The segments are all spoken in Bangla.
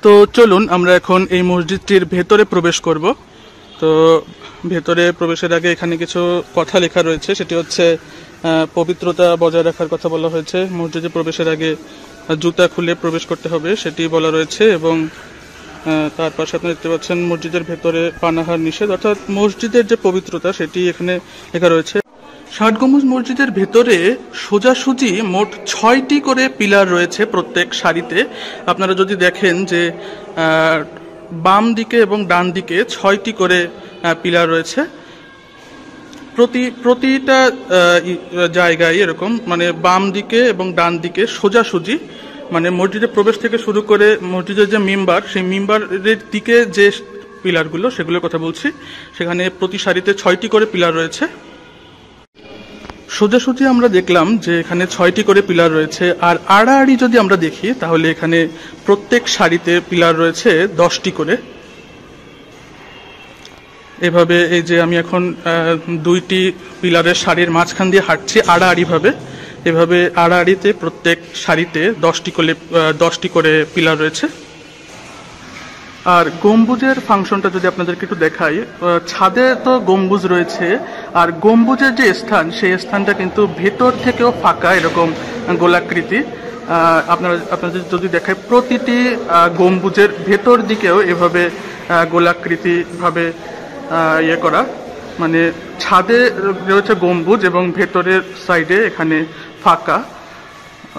তো চলুন আমরা এখন এই মসজিদটির ভেতরে প্রবেশ করব। তো ভেতরে প্রবেশের আগে এখানে কিছু কথা লেখা রয়েছে, সেটি হচ্ছে পবিত্রতা বজায় রাখার কথা বলা হয়েছে। মসজিদে প্রবেশের আগে জুতা খুলে প্রবেশ করতে হবে সেটি বলা রয়েছে, এবং তার পাশে আপনি দেখতে পাচ্ছেন মসজিদের ভেতরে পানাহার নিষেধ, অর্থাৎ মসজিদের যে পবিত্রতা সেটি এখানে লেখা রয়েছে। ষাট গম্বুজ মসজিদের ভেতরে সোজাসুজি মোট 6টি করে পিলার রয়েছে প্রত্যেক সারিতে। আপনারা যদি দেখেন যে বাম দিকে এবং ডান দিকে 6টি করে পিলার রয়েছে। প্রতিটা জায়গায় এরকম, মানে বাম দিকে এবং ডান দিকে সোজাসুজি, মানে মসজিদে প্রবেশ থেকে শুরু করে মসজিদের যে মিম্বার, সেই মিম্বারের দিকে যে পিলারগুলো সেগুলোর কথা বলছি, সেখানে প্রতি সারিতে 6টি করে পিলার রয়েছে। সোজাসুজি আমরা দেখলাম যে এখানে 6টি করে পিলার রয়েছে, আর আড়াআড়ি যদি আমরা দেখি তাহলে এখানে প্রত্যেক সারিতে পিলার রয়েছে 10টি করে। এভাবে এই যে আমি এখন 2টি পিলারের সারির মাঝখান দিয়ে হাঁটছি আড়াআড়িভাবে, এভাবে আড়াআড়িতে প্রত্যেক সারিতে 10টি করে পিলার রয়েছে। আর গম্বুজের ফাংশনটা যদি আপনাদেরকে একটু দেখাই, ছাদে তো গম্বুজ রয়েছে, আর গম্বুজের যে স্থান সেই স্থানটা কিন্তু ভেতর থেকেও ফাঁকা, এরকম গোলাকৃতি। আপনাদের যদি দেখায় প্রতিটি গম্বুজের ভেতর দিকেও এভাবে গোলাকৃতিভাবে ইয়ে করা, মানে ছাদে রয়েছে গম্বুজ এবং ভেতরের সাইডে এখানে ফাঁকা।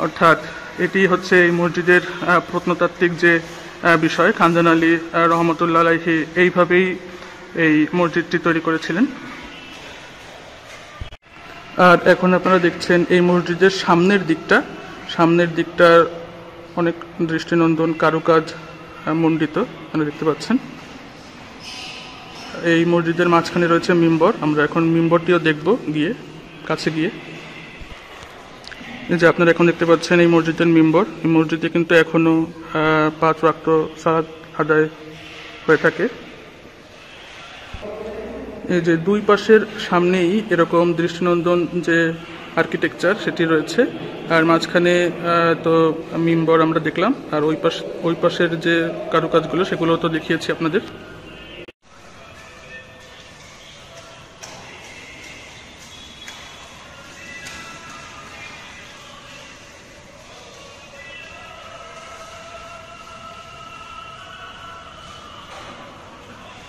অর্থাৎ এটি হচ্ছে এই মসজিদের প্রত্নতাত্ত্বিক যে বিষয়। খানজান আলী রহমতুল্লাহ আলাইহি এইভাবেই এই মসজিদটি তৈরি করেছিলেন। আর এখন আপনারা দেখছেন এই মসজিদের সামনের দিকটা অনেক দৃষ্টিনন্দন কারুকাজ মণ্ডিত আপনারা দেখতে পাচ্ছেন। এই মসজিদের মাঝখানে রয়েছে মিম্বর, আমরা এখন মিম্বরটিও দেখব কাছে গিয়ে। এই যে আপনারা এখন দেখতে পাচ্ছেন এই মসজিদের মিম্বর। এই মসজিদে কিন্তু এখনো 5 ওয়াক্ত সালাত আদায় হয়ে থাকে। এই যে দুই পাশের সামনেই এরকম দৃষ্টিনন্দন যে আর্কিটেকচার সেটি রয়েছে, আর মাঝখানে তো মিম্বর আমরা দেখলাম, আর ওই পাশের যে কারুকাজগুলো সেগুলো তো দেখিয়েছি আপনাদের।